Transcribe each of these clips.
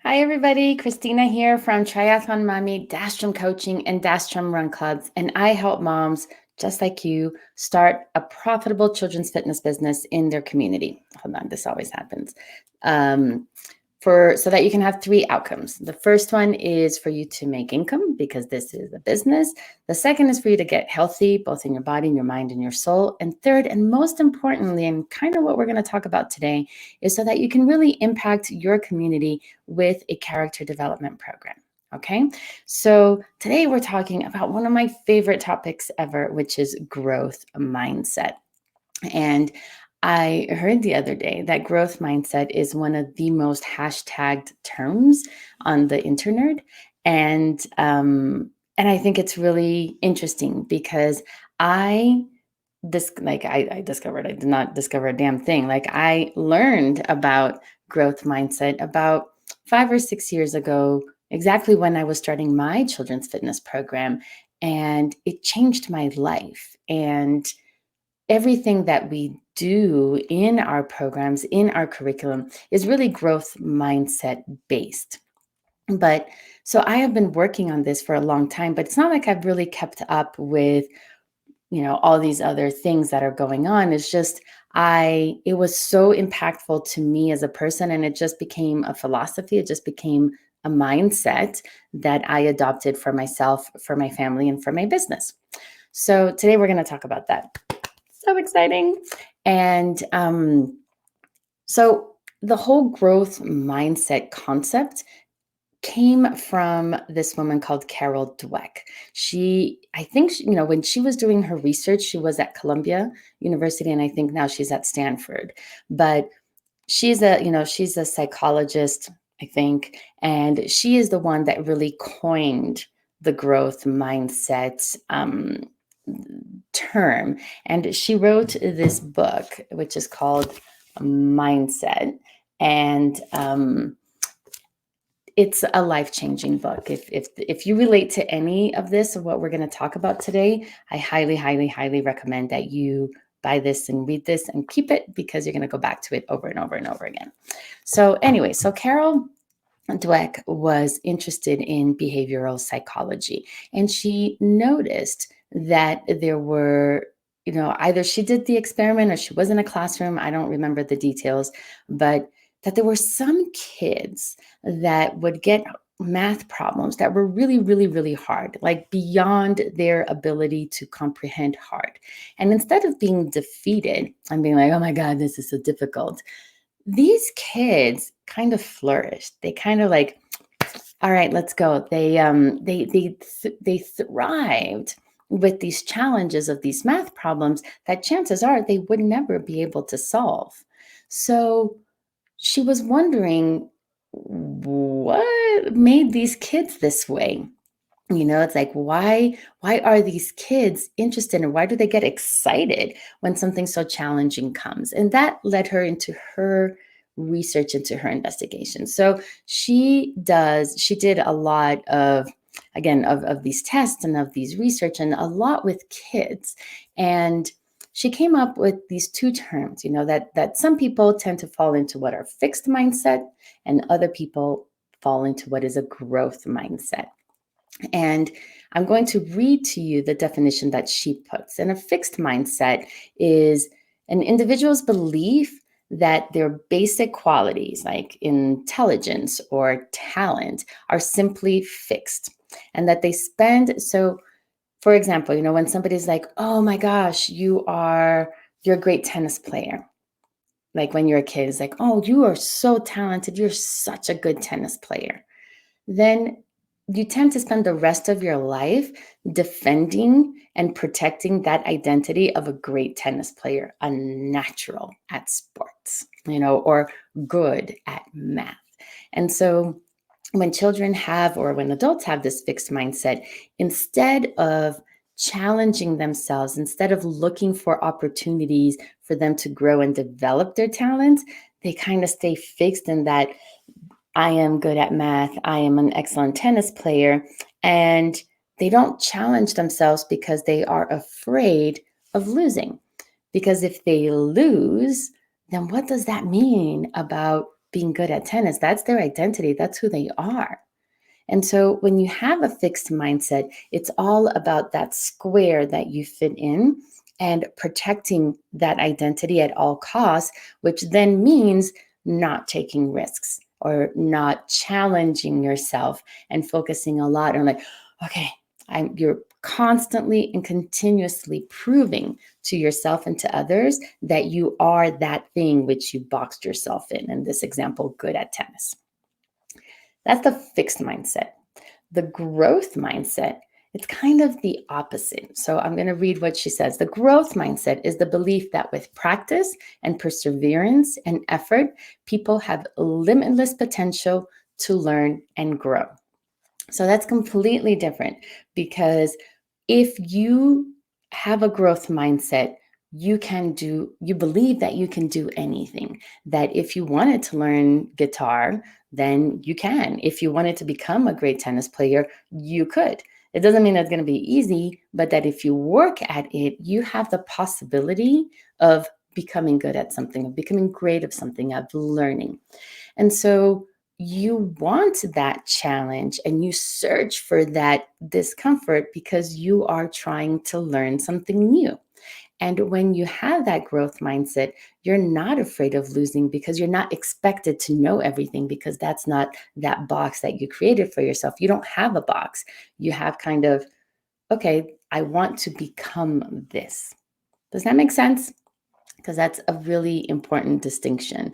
Hi, everybody. Christina here from Triathlon Mommy, Dastrom Coaching, and Dastrom Run Clubs. And I help moms just like you start a profitable children's fitness business in their community. Hold on, this always happens. So that you can have three outcomes. The first one is for you to make income because this is a business. The second is for you to get healthy, both in your body, and your mind, and your soul. And third, and most importantly, and kind of what we're going to talk about today, is so that you can really impact your community with a character development program. Okay, so today we're talking about one of my favorite topics ever, which is growth mindset. And I heard the other day that growth mindset is one of the most hashtagged terms on the internet, and I think it's really interesting because I I discovered I did not discover a damn thing. Like I learned about growth mindset about 5 or 6 years ago, exactly when I was starting my children's fitness program, and it changed my life. And everything that we do in our programs, in our curriculum, is really growth mindset based. But so I have been working on this for a long time, but it's not like I've really kept up with, all these other things that are going on. It's just, it was so impactful to me as a person, and it just became a philosophy. It just became a mindset that I adopted for myself, for my family, and for my business. So today we're going to talk about that. So exciting. And so the whole growth mindset concept came from this woman called Carol Dweck. I think, when she was doing her research, she was at Columbia University, and I think now she's at Stanford. But she's a psychologist, I think, and she is the one that really coined the growth mindset term. And she wrote this book, which is called Mindset. And it's a life-changing book. If you relate to any of this, of what we're going to talk about today, I highly, highly, highly recommend that you buy this and read this and keep it, because you're going to go back to it over and over and over again. So anyway, so Carol Dweck was interested in behavioral psychology, and she noticed that there were, either she did the experiment or she was in a classroom. I don't remember the details, but that there were some kids that would get math problems that were really, really, really hard, like beyond their ability to comprehend hard. And instead of being defeated and being like, oh my God, this is so difficult, these kids kind of flourished. They kind of like, all right, let's go. They thrived with these challenges of these math problems that chances are they would never be able to solve. So she was wondering what made these kids this way. It's like, why are these kids interested, and why do they get excited when something so challenging comes? And that led her into her research, into her investigation. So she did a lot of, again, of these tests and of these research, and a lot with kids. And she came up with these two terms, that some people tend to fall into what are fixed mindset, and other people fall into what is a growth mindset. And I'm going to read to you the definition that she puts. And a fixed mindset is an individual's belief that their basic qualities, like intelligence or talent, are simply fixed, and that they spend. So, for example, when somebody's like, oh my gosh, you're a great tennis player. Like when you're a kid, it's like, oh, you are so talented. You're such a good tennis player. Then you tend to spend the rest of your life defending and protecting that identity of a great tennis player, a natural at sports, or good at math. And so when children have, or when adults have this fixed mindset, instead of challenging themselves, instead of looking for opportunities for them to grow and develop their talents, they kind of stay fixed in that I am good at math, I am an excellent tennis player, and they don't challenge themselves because they are afraid of losing. Because if they lose, then what does that mean about being good at tennis. That's their identity. That's who they are. And so when you have a fixed mindset, it's all about that square that you fit in and protecting that identity at all costs, which then means not taking risks or not challenging yourself and focusing a lot on like, okay, you're constantly and continuously proving to yourself and to others that you are that thing which you boxed yourself in this example, good at tennis. That's the fixed mindset. The growth mindset, it's kind of the opposite. So I'm going to read what she says. The growth mindset is the belief that with practice and perseverance and effort, people have limitless potential to learn and grow. So that's completely different, because if you have a growth mindset, you believe that you can do anything. That if you wanted to learn guitar, then you can. If you wanted to become a great tennis player, you could. It doesn't mean that's going to be easy, but that if you work at it, you have the possibility of becoming good at something, of becoming great at something, of learning. And so you want that challenge and you search for that discomfort because you are trying to learn something new. And when you have that growth mindset, you're not afraid of losing because you're not expected to know everything, because that's not that box that you created for yourself. You don't have a box. You have kind of, okay, I want to become this. Does that make sense? Because that's a really important distinction.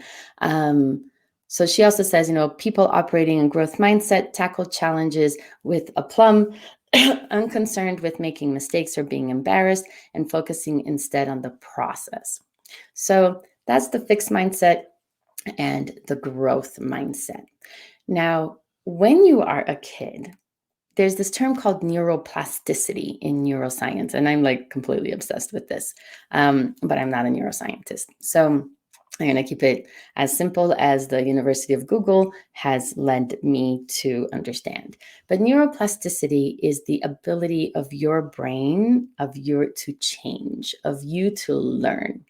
So she also says, people operating in growth mindset tackle challenges with aplomb, unconcerned with making mistakes or being embarrassed, and focusing instead on the process. So that's the fixed mindset and the growth mindset. Now, when you are a kid, there's this term called neuroplasticity in neuroscience, and I'm like completely obsessed with this, but I'm not a neuroscientist. So I'm going to keep it as simple as the University of Google has led me to understand. But neuroplasticity is the ability of your brain, to change, of you to learn.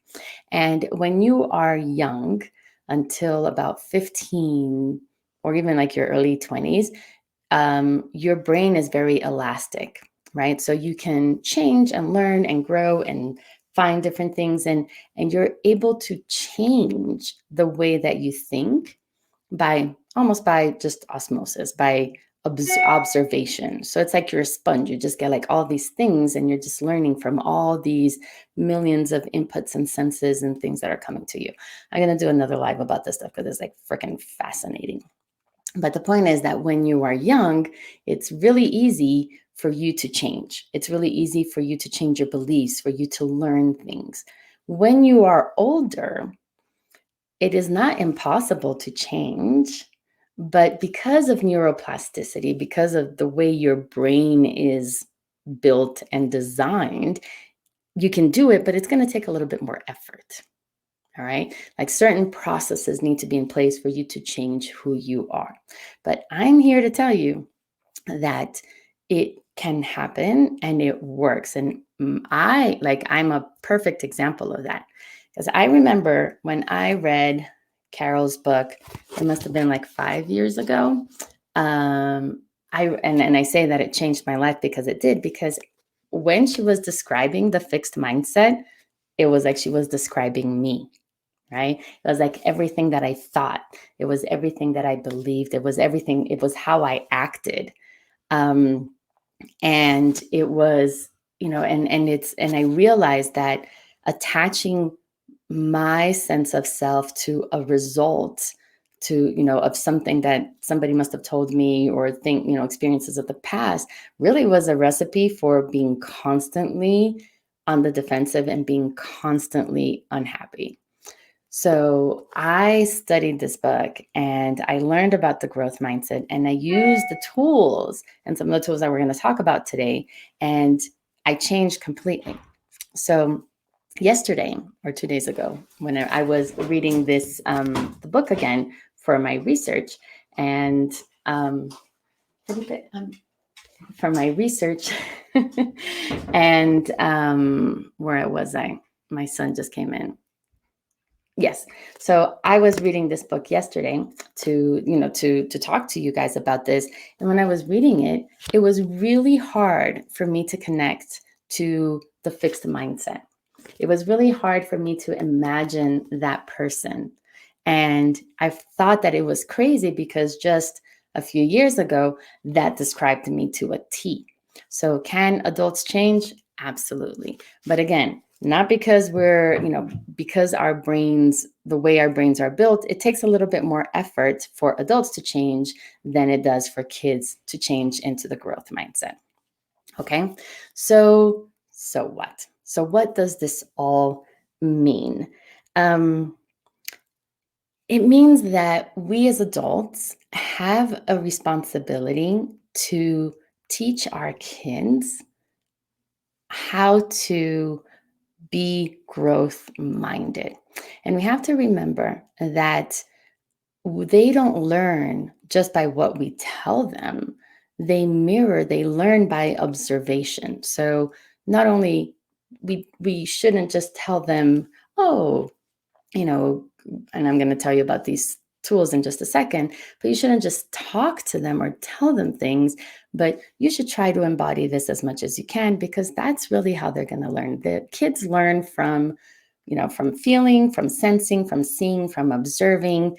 And when you are young, until about 15 or even like your early 20s, your brain is very elastic, right? So you can change and learn and grow and find different things, and you're able to change the way that you think by almost by just osmosis, by observation. So it's like you're a sponge. You just get like all these things and you're just learning from all these millions of inputs and senses and things that are coming to you. I'm going to do another live about this stuff because it's like freaking fascinating. But the point is that when you are young, it's really easy for you to change. It's really easy for you to change your beliefs, for you to learn things. When you are older, it is not impossible to change, but because of neuroplasticity, because of the way your brain is built and designed, you can do it, but it's going to take a little bit more effort. All right. Like certain processes need to be in place for you to change who you are. But I'm here to tell you that it can happen and it works. And I'm a perfect example of that. Because I remember when I read Carol's book, it must have been like 5 years ago. I say that it changed my life because it did, because when she was describing the fixed mindset, it was like she was describing me, right? It was like everything that I thought. It was everything that I believed. It was everything. It was how I acted. And it was, and I realized that attaching my sense of self to a result, of something that somebody must have told me or experiences of the past, really was a recipe for being constantly on the defensive and being constantly unhappy. So I studied this book and I learned about the growth mindset, and I used the tools and some of the tools that we're going to talk about today, and I changed completely. So yesterday or 2 days ago, when I was reading the book again for my research, and for my research, and where was I? My son just came in. Yes. So I was reading this book yesterday to, to talk to you guys about this. And when I was reading it, it was really hard for me to connect to the fixed mindset. It was really hard for me to imagine that person. And I thought that it was crazy because just a few years ago, that described me to a T. So, can adults change? Absolutely. But again, not because because our brains, the way our brains are built, it takes a little bit more effort for adults to change than it does for kids to change into the growth mindset. Okay. So what? So what does this all mean? Um, it means that we as adults have a responsibility to teach our kids how to be growth minded. And we have to remember that they don't learn just by what we tell them. They mirror, they learn by observation. So not only we shouldn't just tell them, oh, you know, and I'm going to tell you about these tools in just a second, but you shouldn't just talk to them or tell them things, but you should try to embody this as much as you can because that's really how they're going to learn. The kids learn from, from feeling, from sensing, from seeing, from observing,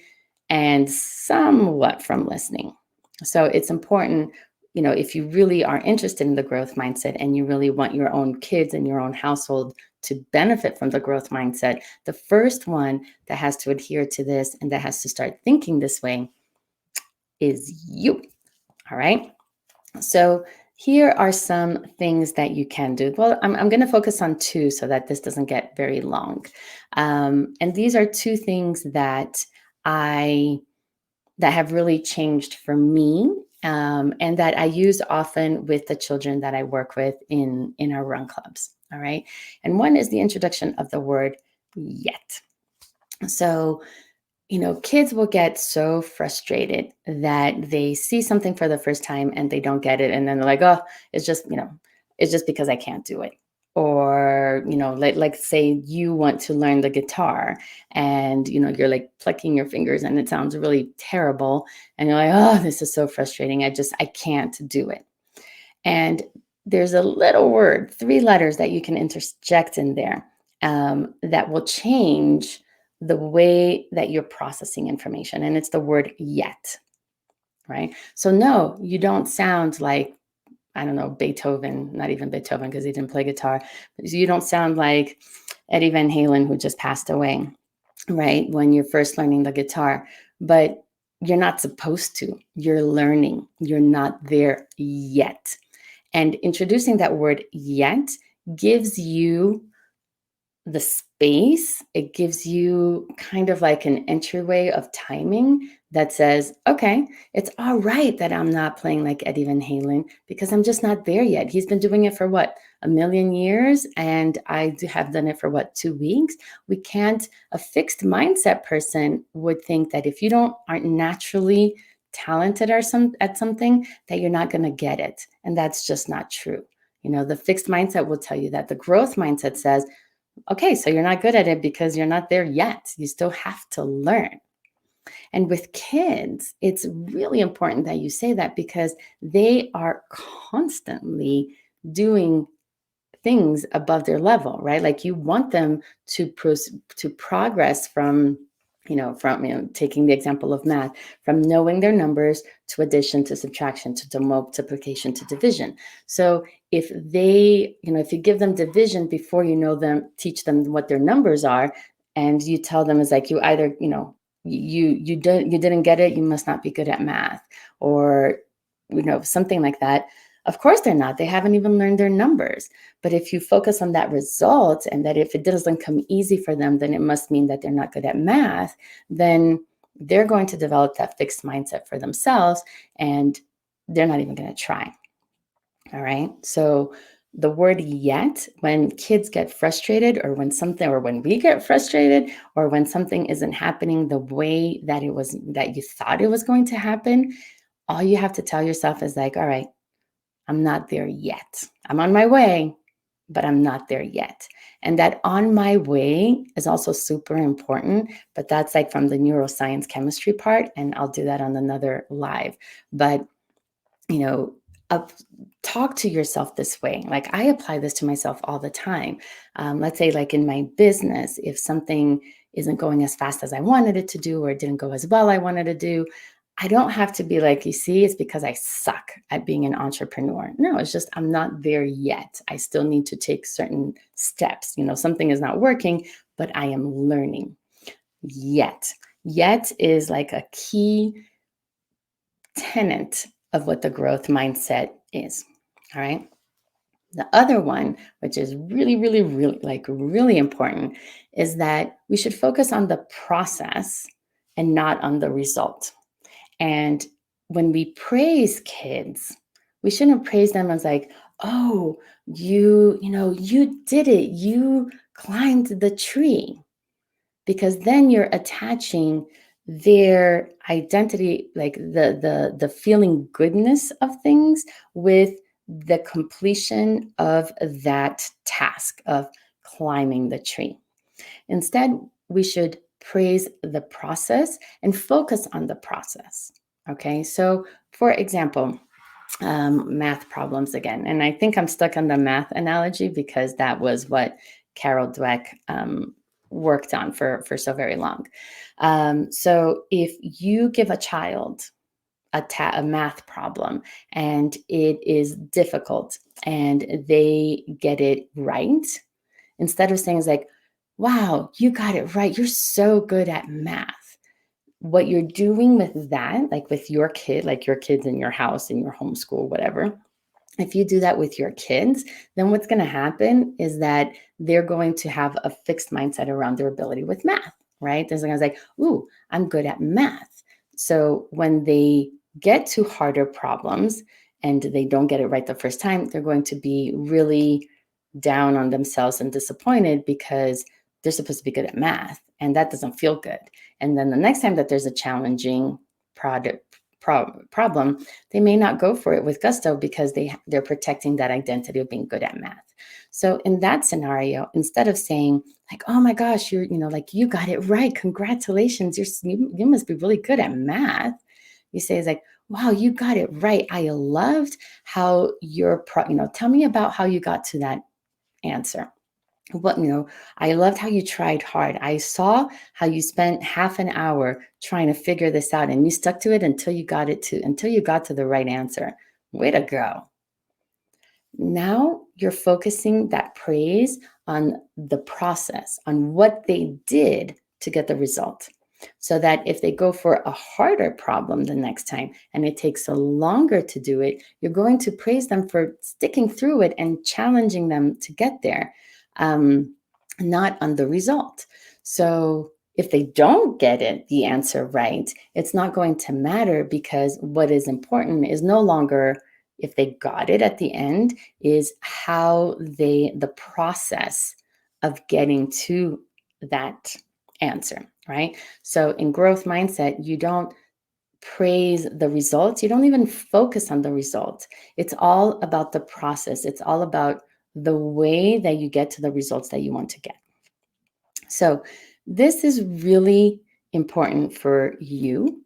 and somewhat from listening. So it's important, if you really are interested in the growth mindset and you really want your own kids and your own household to benefit from the growth mindset, the first one that has to adhere to this and that has to start thinking this way is you. All right. So here are some things that you can do. Well, I'm going to focus on two so that this doesn't get very long. And these are two things I that have really changed for me, and that I use often with the children that I work with in our run clubs. All right. And one is the introduction of the word yet. So, kids will get so frustrated that they see something for the first time and they don't get it. And then they're like, oh, it's just, it's just because I can't do it. Or, like say you want to learn the guitar and, you're like plucking your fingers and it sounds really terrible. And you're like, oh, this is so frustrating. I can't do it. And there's a little word, three letters that you can interject in there, that will change the way that you're processing information. And it's the word yet, right? So, no, you don't sound like, I don't know, Beethoven, not even Beethoven because he didn't play guitar. But you don't sound like Eddie Van Halen, who just passed away, right? When you're first learning the guitar. But you're not supposed to. You're learning. You're not there yet. And introducing that word yet gives you the space, it gives you kind of like an entryway of timing that says, okay, it's all right that I'm not playing like Eddie Van Halen because I'm just not there yet. He's been doing it for what, a million years, and have done it for what, 2 weeks. We can't, a fixed mindset person would think that if you aren't naturally talented at something, that you're not going to get it. And that's just not true. The fixed mindset will tell you that. The growth mindset says, okay, so you're not good at it because you're not there yet. You still have to learn. And with kids, it's really important that you say that because they are constantly doing things above their level, right? Like you want them to progress from taking the example of math, from knowing their numbers to addition to subtraction to multiplication to division. So if if you give them division before teach them what their numbers are, and you tell them it's like you either you didn't get it, you must not be good at math, or something like that. Of course they're not. They haven't even learned their numbers. But if you focus on that result and that if it doesn't come easy for them, then it must mean that they're not good at math, then they're going to develop that fixed mindset for themselves and they're not even going to try. All right. So the word yet, when kids get frustrated or when we get frustrated or when something isn't happening the way that you thought it was going to happen, all you have to tell yourself is like, all right, I'm not there yet. I'm on my way, but I'm not there yet. And that on my way is also super important, but that's like from the neuroscience chemistry part. And I'll do that on another live. But, you know, up, talk to yourself this way. Like I apply this to myself all the time. Let's say, like in my business, if something isn't going as fast as I wanted it to do, or it didn't go as well I wanted to do, I don't have to be like, you see, it's because I suck at being an entrepreneur. No, it's just I'm not there yet. I still need to take certain steps. Something is not working, but I am learning. Yet. Yet is like a key tenet of what the growth mindset is. All right. The other one, which is really, really, really, like really important, is that we should focus on the process and not on the result. And when we praise kids, we shouldn't praise them as like, oh, you did it. You climbed the tree. Because then you're attaching their identity, like the feeling goodness of things, with the completion of that task of climbing the tree. Instead, we should praise the process and focus on the process. Okay, so for example, math problems again. And I think I'm stuck on the math analogy because that was what Carol Dweck worked on for so very long. So if you give a child a math problem and it is difficult and they get it right, instead of saying it's like, wow, you got it right, you're so good at math. What you're doing with that, like with your kid, like your kids in your house, in your homeschool, whatever, if you do that with your kids, then what's going to happen is that they're going to have a fixed mindset around their ability with math, right? They're going to say, ooh, I'm good at math. So when they get to harder problems and they don't get it right the first time, they're going to be really down on themselves and disappointed because they're supposed to be good at math and that doesn't feel good. And then the next time that there's a challenging problem, they may not go for it with gusto because they're protecting that identity of being good at math. So in that scenario, instead of saying like, oh my gosh, like you got it right, congratulations, you must be really good at math, you say it's like, wow, you got it right. I loved how tell me about how you got to that answer. I loved how you tried hard. I saw how you spent half an hour trying to figure this out and you stuck to it until you got to the right answer. Way to go. Now you're focusing that praise on the process, on what they did to get the result. So that if they go for a harder problem the next time and it takes a longer to do it, you're going to praise them for sticking through it and challenging them to get there, not on the result. So if they don't get the answer right, it's not going to matter because what is important is no longer if they got it at the end, is how the process of getting to that answer, right? So in growth mindset, you don't praise the results. You don't even focus on the results. It's all about the process. It's all about the way that you get to the results that you want to get. So this is really important for you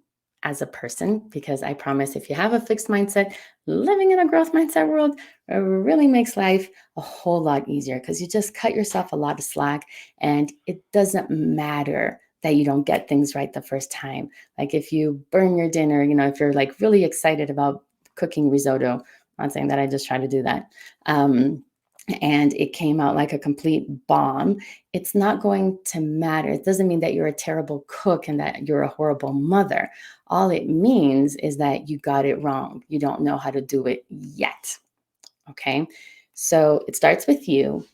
as a person, because I promise if you have a fixed mindset, living in a growth mindset world really makes life a whole lot easier because you just cut yourself a lot of slack and it doesn't matter that you don't get things right the first time. Like if you burn your dinner, if you're like really excited about cooking risotto, I'm not saying that I just try to do that. And it came out like a complete bomb, it's not going to matter. It doesn't mean that you're a terrible cook and that you're a horrible mother. All it means is that you got it wrong. You don't know how to do it yet. Okay. So it starts with you.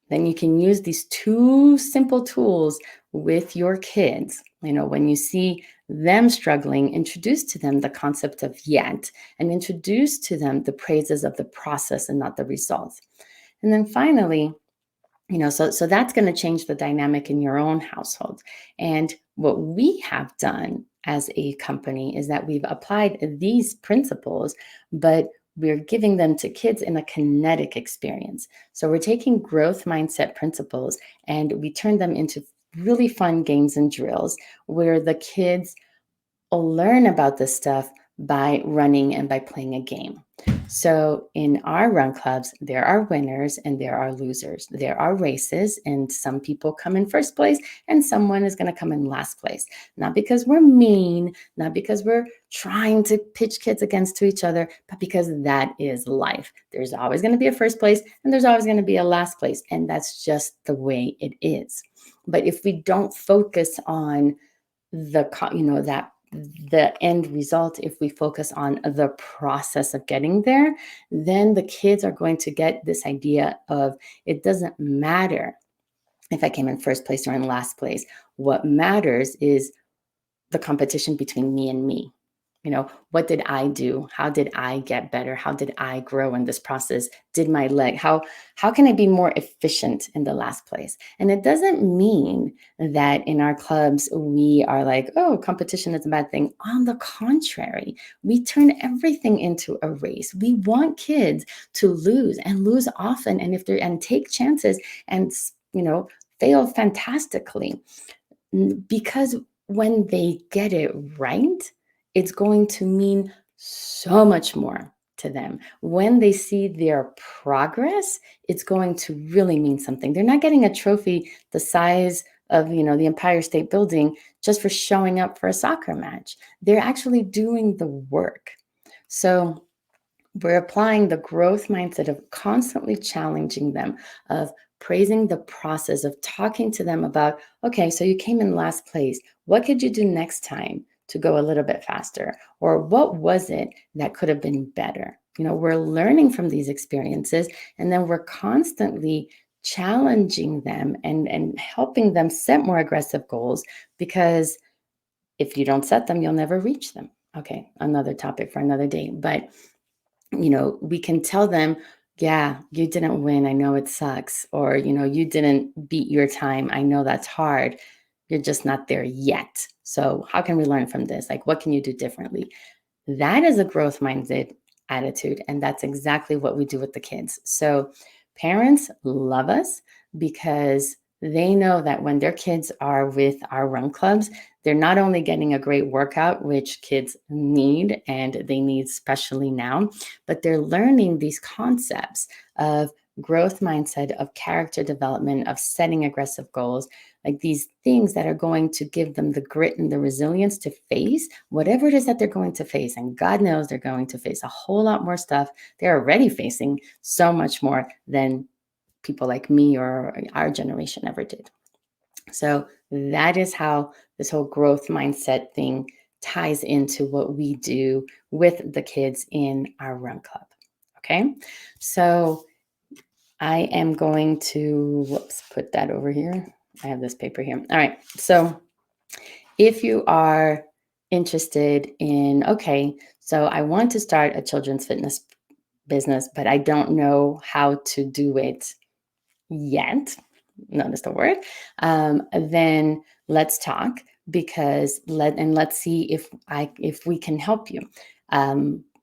Then you can use these two simple tools with your kids. When you see them struggling, introduce to them the concept of yet and introduce to them the praises of the process and not the results. And then finally, so that's going to change the dynamic in your own household. And what we have done as a company is that we've applied these principles, but we're giving them to kids in a kinetic experience. So we're taking growth mindset principles and we turn them into really fun games and drills where the kids learn about this stuff by running and by playing a game. So in our run clubs, there are winners and there are losers. There are races, and some people come in first place and someone is going to come in last place. Not because we're mean, not because we're trying to pitch kids against to each other, but because that is life. There's always going to be a first place and there's always going to be a last place. And that's just the way it is. But if we don't focus on that the end result, if we focus on the process of getting there, then the kids are going to get this idea of it doesn't matter if I came in first place or in last place. What matters is the competition between me and me. What did I do? How did I get better? How did I grow in this process? Did my leg, how can I be more efficient in the last place? And it doesn't mean that in our clubs we are like, oh, competition is a bad thing. On the contrary, we turn everything into a race. We want kids to lose and lose often, and take chances and fail fantastically, because when they get it right, it's going to mean so much more to them. When they see their progress, it's going to really mean something. They're not getting a trophy the size of, the Empire State Building just for showing up for a soccer match. They're actually doing the work. So we're applying the growth mindset of constantly challenging them, of praising the process, of talking to them about, okay, so you came in last place. What could you do next time to go a little bit faster? Or what was it that could have been better? We're learning from these experiences, and then we're constantly challenging them and helping them set more aggressive goals, because if you don't set them, you'll never reach them. Okay, another topic for another day. But we can tell them, yeah, you didn't win. I know it sucks. Or, you didn't beat your time. I know that's hard. You're just not there yet. So how can we learn from this? Like, what can you do differently? That is a growth minded attitude. And that's exactly what we do with the kids. So parents love us because they know that when their kids are with our run clubs, they're not only getting a great workout, which kids need and they need especially now, but they're learning these concepts of growth mindset, of character development, of setting aggressive goals, like these things that are going to give them the grit and the resilience to face whatever it is that they're going to face. And God knows they're going to face a whole lot more stuff. They're already facing so much more than people like me or our generation ever did. So that is how this whole growth mindset thing ties into what we do with the kids in our run club. Okay. So I am going to, put that over here. I have this paper here. All right. So if you are interested in, okay, so I want to start a children's fitness business, but I don't know how to do it yet, notice the word, then let's talk, because let's see if we can help you.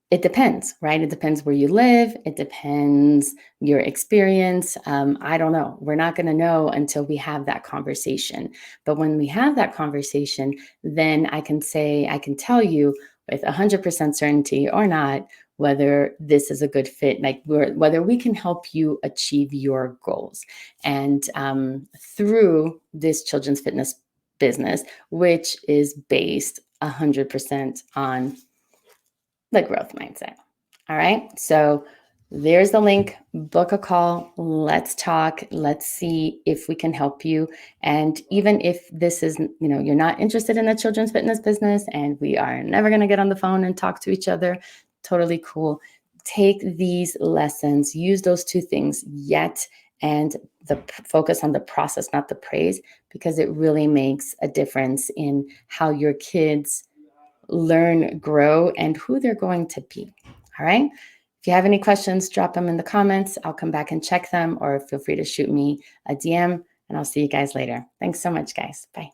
It depends, right? It depends where you live. It depends your experience. I don't know. We're not going to know until we have that conversation. But when we have that conversation, then I can tell you with 100% certainty or not, whether this is a good fit, like whether we can help you achieve your goals. And through this children's fitness business, which is based 100% on the growth mindset. All right. So there's the link. Book a call. Let's talk. Let's see if we can help you. And even if this is, you're not interested in the children's fitness business and we are never going to get on the phone and talk to each other, totally cool. Take these lessons, use those two things, yet, and the focus on the process, not the praise, because it really makes a difference in how your kids learn, grow, and who they're going to be. All right. If you have any questions, drop them in the comments. I'll come back and check them, or feel free to shoot me a DM, and I'll see you guys later. Thanks so much, guys. Bye.